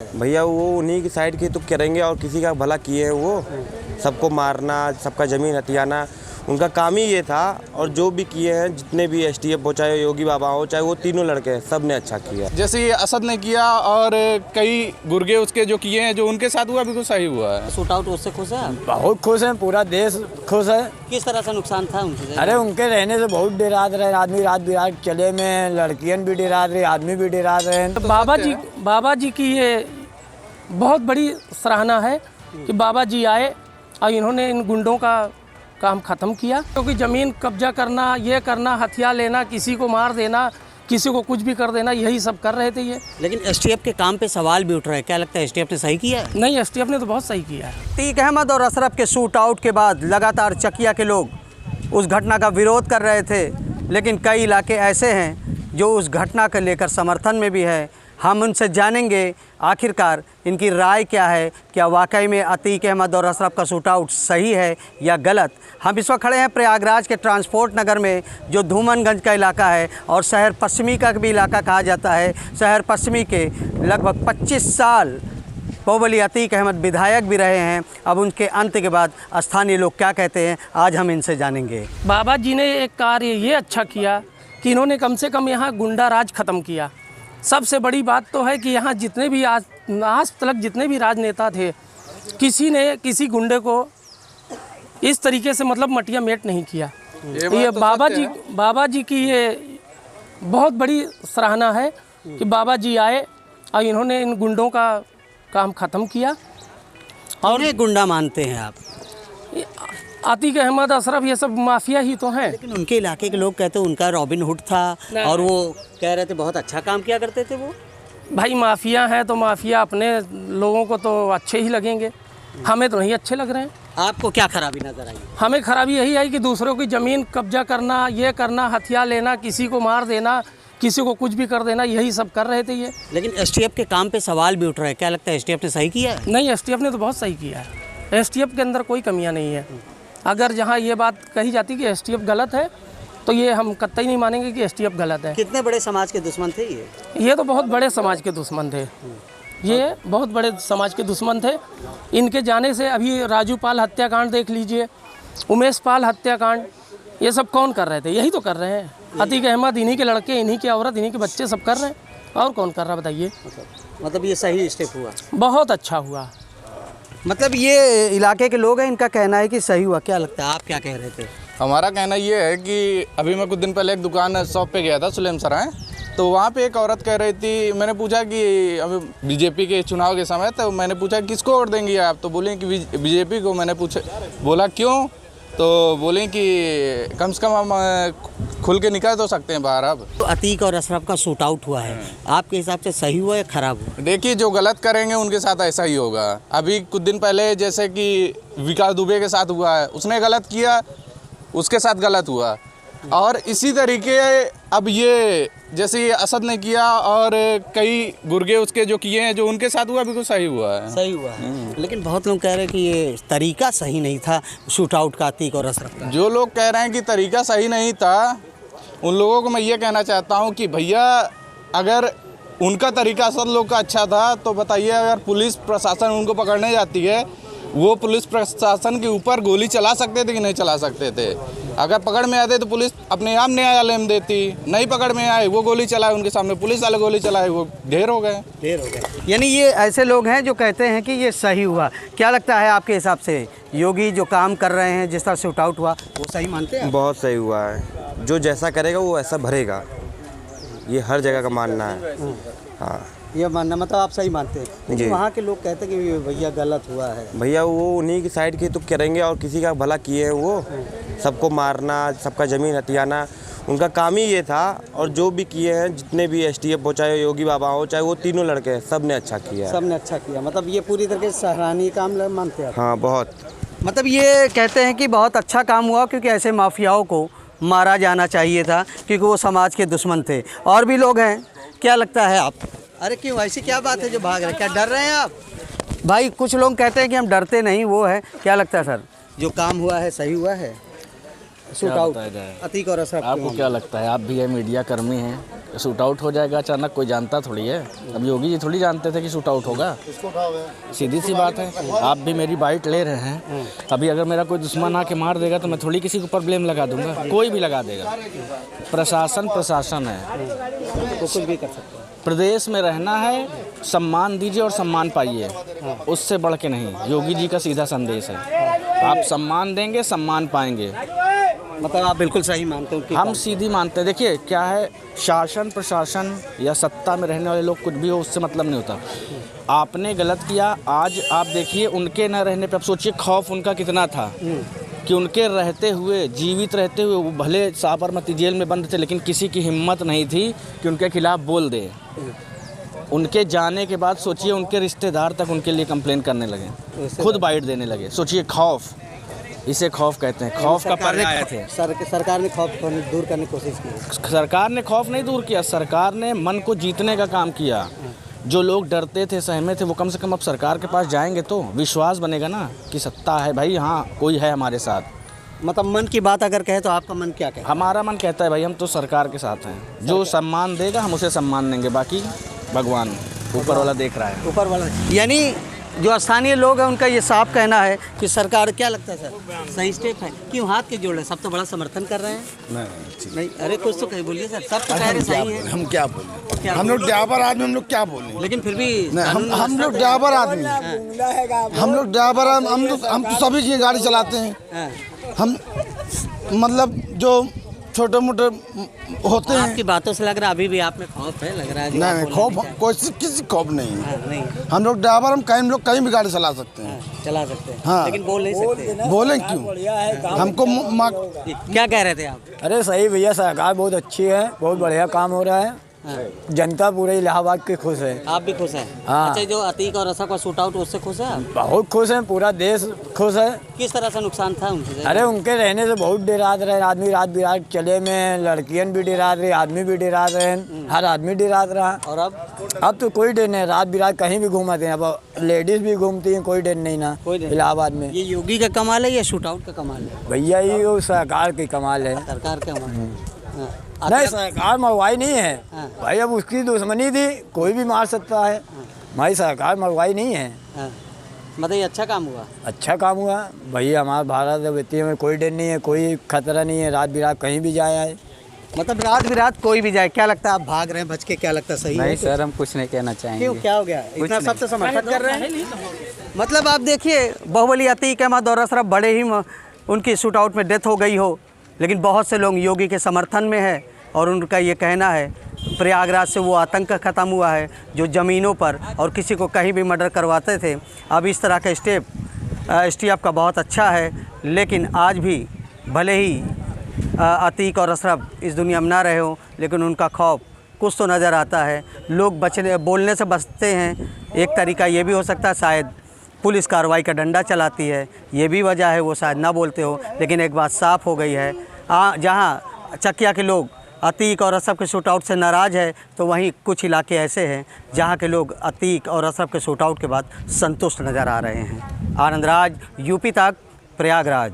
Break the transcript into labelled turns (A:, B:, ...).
A: भैया वो उन्हीं की साइड के तो करेंगे और किसी का भला किए हैं वो। सबको मारना, सबका ज़मीन हथियाना, उनका काम ही ये था। और जो भी किए हैं, जितने भी एसटीएफ हो, चाहे योगी बाबा हो, चाहे वो तीनों लड़के हैं, सब ने अच्छा किया।
B: जैसे ये असद ने किया और कई गुर्गे उसके जो किए हैं, जो उनके साथ हुआ बिल्कुल सही हुआ है।
C: शूट आउट उससे खुश है?
D: बहुत खुश हैं, पूरा देश खुश है।
C: किस तरह से नुकसान था उनके?
D: अरे उनके रहने से बहुत डरात रहे आदमी, रात बिरात चले में लड़कियां भी डरात रही, आदमी भी डरात रहे।
E: तो बाबा जी की ये बहुत बड़ी सराहना है कि बाबा जी आए और इन्होंने इन गुंडों का काम ख़त्म किया। क्योंकि ज़मीन कब्जा करना, ये करना, हथियार लेना, किसी को मार देना, किसी को कुछ भी कर देना, यही सब कर रहे थे ये।
C: लेकिन एसटीएफ के काम पे सवाल भी उठ रहे हैं, क्या लगता है एसटीएफ ने सही किया है?
E: नहीं, एसटीएफ ने तो बहुत सही किया है।
C: अतीक अहमद और अशरफ के शूट आउट के बाद लगातार चकिया के लोग उस घटना का विरोध कर रहे थे, लेकिन कई इलाके ऐसे हैं जो उस घटना को लेकर समर्थन में भी है। हम उनसे जानेंगे आखिरकार इनकी राय क्या है, क्या वाकई में अतीक अहमद और अशरफ का शूट आउट सही है या गलत। हम इस वक्त खड़े हैं प्रयागराज के ट्रांसपोर्ट नगर में, जो धूमनगंज का इलाका है और शहर पश्चिमी का भी इलाका कहा जाता है। शहर पश्चिमी के लगभग 25 साल बाहुबली अतीक अहमद विधायक भी रहे हैं। अब उनके अंत के बाद स्थानीय लोग क्या कहते हैं, आज हम इनसे जानेंगे।
E: बाबा जी ने एक कार्य ये अच्छा किया कि इन्होंने कम से कम यहाँ गुंडा राज ख़त्म किया। सबसे बड़ी बात तो है कि यहाँ जितने भी आज तक जितने भी राजनेता थे, किसी ने किसी गुंडे को इस तरीके से मतलब मटिया मेट नहीं किया। ये बाबा जी की ये बहुत बड़ी सराहना है कि बाबा जी आए और इन्होंने इन गुंडों का काम ख़त्म किया।
C: और ये गुंडा मानते हैं आप?
E: अतीक अहमद, अशरफ, ये सब माफिया ही तो हैं।
C: लेकिन उनके इलाके के लोग कहते हैं उनका रॉबिन हुड था और वो कह रहे थे बहुत अच्छा काम किया करते थे वो।
E: भाई माफिया है तो माफिया अपने लोगों को तो अच्छे ही लगेंगे, हमें तो नहीं अच्छे लग रहे हैं।
C: आपको क्या खराबी नजर आई?
E: हमें खराबी यही आई कि दूसरों की ज़मीन कब्जा करना, ये करना, हथियार लेना, किसी को मार देना, किसी को कुछ भी कर देना, यही सब कर रहे थे ये।
C: लेकिन एसटीएफ के काम पे सवाल भी उठ रहे हैं, क्या लगता है एसटीएफ ने सही किया है?
E: नहीं, एसटीएफ ने तो बहुत सही किया है। एसटीएफ के अंदर कोई कमियां नहीं है। अगर जहां ये बात कही जाती कि एसटीएफ गलत है, तो ये हम कतई नहीं मानेंगे कि एसटीएफ गलत है।
C: कितने बड़े समाज के दुश्मन थे
E: ये तो बहुत बड़े समाज के दुश्मन थे। ये बहुत बड़े समाज के दुश्मन थे। इनके जाने से अभी राजू पाल हत्याकांड देख लीजिए, उमेश पाल हत्याकांड, ये सब कौन कर रहे थे? यही तो कर रहे हैं। अतीक अहमद, इन्हीं के लड़के, इन्हीं की औरत, इन्हीं के बच्चे सब कर रहे हैं। और कौन कर रहा है बताइए?
C: मतलब ये सही स्टेप हुआ?
E: बहुत अच्छा हुआ।
C: मतलब ये इलाके के लोग हैं, इनका कहना है कि सही हुआ। क्या लगता है, आप क्या कह रहे थे?
B: हमारा कहना ये है कि अभी मैं कुछ दिन पहले एक दुकान शॉप पे गया था सुलेम सराय, तो वहाँ पे एक औरत कह रही थी, मैंने पूछा कि अभी बीजेपी के चुनाव के समय, तो मैंने पूछा किसको वोट देंगी आप, तो बोले कि बीजेपी को। मैंने बोला क्यों, तो बोले कि कम से कम हम खुल के निकल तो सकते हैं बाहर। अब
C: तो अतीक और अशरफ का शूट आउट हुआ है, आपके हिसाब से सही हुआ या खराब हुआ?
B: देखिए, जो गलत करेंगे उनके साथ ऐसा ही होगा। अभी कुछ दिन पहले जैसे कि विकास दुबे के साथ हुआ है, उसने गलत किया, उसके साथ गलत हुआ। और इसी तरीके अब ये जैसे ये असद ने किया और कई गुर्गे उसके जो किए हैं, जो उनके साथ हुआ बिल्कुल सही हुआ है।
C: सही हुआ है। लेकिन बहुत लोग कह रहे हैं कि ये तरीका सही नहीं था शूट आउट का अतीक और अशरफ का।
B: जो लोग कह रहे हैं कि तरीका सही नहीं था, उन लोगों को मैं ये कहना चाहता हूँ कि भैया, अगर उनका तरीका सब लोग का अच्छा था, तो बताइए अगर पुलिस प्रशासन उनको पकड़ने जाती है, वो पुलिस प्रशासन के ऊपर गोली चला सकते थे कि नहीं चला सकते थे? अगर पकड़ में आते तो पुलिस अपने आप न्यायालय में देती, नहीं पकड़ में आए, वो गोली चलाए, उनके सामने पुलिस वाले गोली चलाए, वो ढेर हो गए।
C: यानी ये ऐसे लोग हैं जो कहते हैं कि ये सही हुआ। क्या लगता है आपके हिसाब से, योगी जो काम कर रहे हैं, जिस तरह शूट आउट हुआ, वो सही मानते हैं?
A: बहुत सही हुआ है। जो जैसा करेगा वो ऐसा भरेगा, ये हर जगह का मानना है। हाँ,
C: ये मानना मतलब आप सही मानते हैं। लेकिन वहाँ के लोग कहते हैं कि भैया गलत हुआ है।
A: भैया वो उन्हीं की साइड के तो करेंगे और किसी का भला किए हैं वो। सबको मारना, सबका ज़मीन हथियाना, उनका काम ही ये था। और जो भी किए हैं, जितने भी एसटीएफ हो, चाहे योगी बाबा हो, चाहे वो तीनों लड़के हैं, सब ने अच्छा किया।
C: सब ने अच्छा किया, मतलब ये पूरी तरीके से सराहनीय काम मानते हैं?
A: हाँ, बहुत।
C: मतलब ये कहते हैं कि बहुत अच्छा काम हुआ, क्योंकि ऐसे माफियाओं को मारा जाना चाहिए था, क्योंकि वो समाज के दुश्मन थे। और भी लोग हैं, क्या लगता है आप? अरे क्यों, ऐसी क्या बात है जो भाग रहे हैं? क्या डर रहे हैं आप? भाई कुछ लोग कहते हैं कि हम डरते नहीं, वो है। क्या लगता है सर, जो काम हुआ है सही हुआ है? शूट
F: क्या
C: आउट
F: बताया जाए?
C: अतीक और अशरफ के
F: आपको
C: मामले
F: क्या लगता है? आप भी है मीडिया कर्मी हैं, शूट आउट हो जाएगा अचानक? कोई जानता थोड़ी है। अब योगी जी थोड़ी जानते थे कि शूट आउट होगा। सीधी सी बात है। आप भी मेरी बाइट ले रहे हैं, अभी अगर मेरा कोई दुश्मन आके मार देगा तो मैं थोड़ी किसी के ऊपर ब्लेम लगा दूंगा। कोई भी लगा देगा। प्रशासन है।
C: तो कुछ भी कर सकते हैं।
F: प्रदेश में रहना है, सम्मान दीजिए और सम्मान पाइए, उससे बढ़ के नहीं। योगी जी का सीधा संदेश है, आप सम्मान देंगे सम्मान पाएंगे।
C: मतलब आप बिल्कुल सही मानते हो कि
F: हम सीधी मानते हैं। देखिए क्या है, शासन प्रशासन या सत्ता में रहने वाले लोग कुछ भी हो, उससे मतलब नहीं होता। आपने गलत किया, आज आप देखिए उनके न रहने पे, आप सोचिए खौफ उनका कितना था कि उनके रहते हुए, जीवित रहते हुए, वो भले साबरमती जेल में बंद थे, लेकिन किसी की हिम्मत नहीं थी कि उनके खिलाफ बोल दे। उनके जाने के बाद सोचिए उनके रिश्तेदार तक उनके लिए कंप्लेन करने लगे, खुद बाइट देने लगे। सोचिए खौफ, इसे खौफ कहते हैं। खौफ का पर्याय थे।
C: सरकार ने खौफ दूर करने की कोशिश की।
F: सरकार ने खौफ नहीं दूर किया, सरकार ने मन को जीतने का काम किया। जो लोग डरते थे, सहमे थे, वो कम से कम अब सरकार के पास जाएंगे तो विश्वास बनेगा ना कि सत्ता है भाई, हाँ कोई है हमारे साथ।
C: मतलब मन की बात अगर कहे तो आपका मन क्या कहे?
F: हमारा मन कहता है भाई हम तो सरकार के साथ हैं, जो सम्मान देगा हम उसे सम्मान देंगे, बाकी भगवान ऊपर वाला देख रहा है।
C: ऊपर वाला, यानी जो स्थानीय लोग हैं उनका ये साफ कहना है कि सरकार, क्या लगता है सर, सही स्टेप है? क्यों हाथ के जोड़ रहे हैं? सब तो बड़ा समर्थन कर रहे हैं। नहीं, अरे कुछ तो कहीं बोलिए सर, सब तो कह रहे सही है।
G: हम क्या बोलें? हम लोग ड्राइवर आदमी, हम लोग क्या बोलें?
C: लेकिन फिर भी
G: हम लोग ड्राइवर आदमी, हम लोग ड्राइवर, हम तो सभी की गाड़ी चलाते हैं। हम मतलब जो छोटे मोटे होते हैं।
C: आपकी बातों से लग रहा है अभी भी आप में खौफ है, लग रहा है।
G: नहीं, खौफ कोई किसी खौफ नहीं है।
C: नहीं,
G: हम लोग ड्राइवर, हम लोग कहीं भी गाड़ी चला सकते हैं।
C: चला सकते हैं।
G: हाँ।
C: लेकिन बोल नहीं सकते।
G: बोलें क्यों? हमको
C: क्या कह रहे थे आप?
D: अरे सही भैया, सरकार बहुत अच्छी है, बहुत बढ़िया काम हो रहा है। जनता पूरे इलाहाबाद की खुश है।
C: आप भी खुश हैं?
D: हाँ।
C: अच्छा, जो अतीक और अशरफ का शूट आउट, उससे खुश है आप?
D: बहुत खुश हैं, पूरा देश खुश है।
C: किस तरह से नुकसान था उनके?
D: अरे उनके रहने से बहुत डरात रहे आदमी, रात बिरात चले में, लड़कियन भी डरात रही, आदमी भी डरात रहे, हर आदमी डरात रहा।
C: और अब
D: तो कोई डर नहीं, रात बिरात कहीं भी घूमते हैं। अब लेडीज भी घूमती हैं, कोई डर नहीं ना इलाहाबाद में।
C: ये योगी का कमाल है या शूट आउट का कमाल है?
D: भैया ये वो सरकार की कमाल है।
C: सरकार का कमाल है। हाँ।
D: नहीं, सरकार मरवाई नहीं है भाई, अब उसकी दुश्मनी थी, कोई भी मार सकता है भाई, सरकार मरवाई नहीं है।
C: हाँ। मतलब ये अच्छा काम हुआ?
D: अच्छा काम हुआ भैया, हमारा भारत व्यक्ति में कोई डर नहीं है, कोई खतरा नहीं है, रात बिरात कहीं भी जाए आए।
C: मतलब रात बिरात कोई भी जाए। क्या लगता है, आप भाग रहे हैं बच के, क्या लगता है सही है?
H: नहीं सर, हम कुछ नहीं कहना चाहेंगे।
C: क्यों, क्या हो गया? इतना सब तो समर्थन कर रहे हैं। मतलब आप देखिए, बाहुबली अतीक अहमद और अशरफ बड़े ही उनकी शूट आउट में डेथ हो गई हो, लेकिन बहुत से लोग योगी के समर्थन में है और उनका ये कहना है प्रयागराज से वो आतंक ख़त्म हुआ है जो ज़मीनों पर और किसी को कहीं भी मर्डर करवाते थे। अब इस तरह का स्टेप का बहुत अच्छा है, लेकिन आज भी भले ही अतीक और अशरफ इस दुनिया में ना रहे हो, लेकिन उनका खौफ कुछ तो नज़र आता है। लोग बोलने से बचते हैं। एक तरीका ये भी हो सकता है, शायद पुलिस कार्रवाई का डंडा चलाती है, ये भी वजह है, वो शायद ना बोलते हो। लेकिन एक बात साफ़ हो गई है, जहाँ चकिया के लोग अतीक और अशरफ के शूट आउट से नाराज़ है, तो वहीं कुछ इलाके ऐसे हैं जहाँ के लोग अतीक और अशरफ के शूट आउट के बाद संतुष्ट नज़र आ रहे हैं। आनंद राज, यूपी तक, प्रयागराज।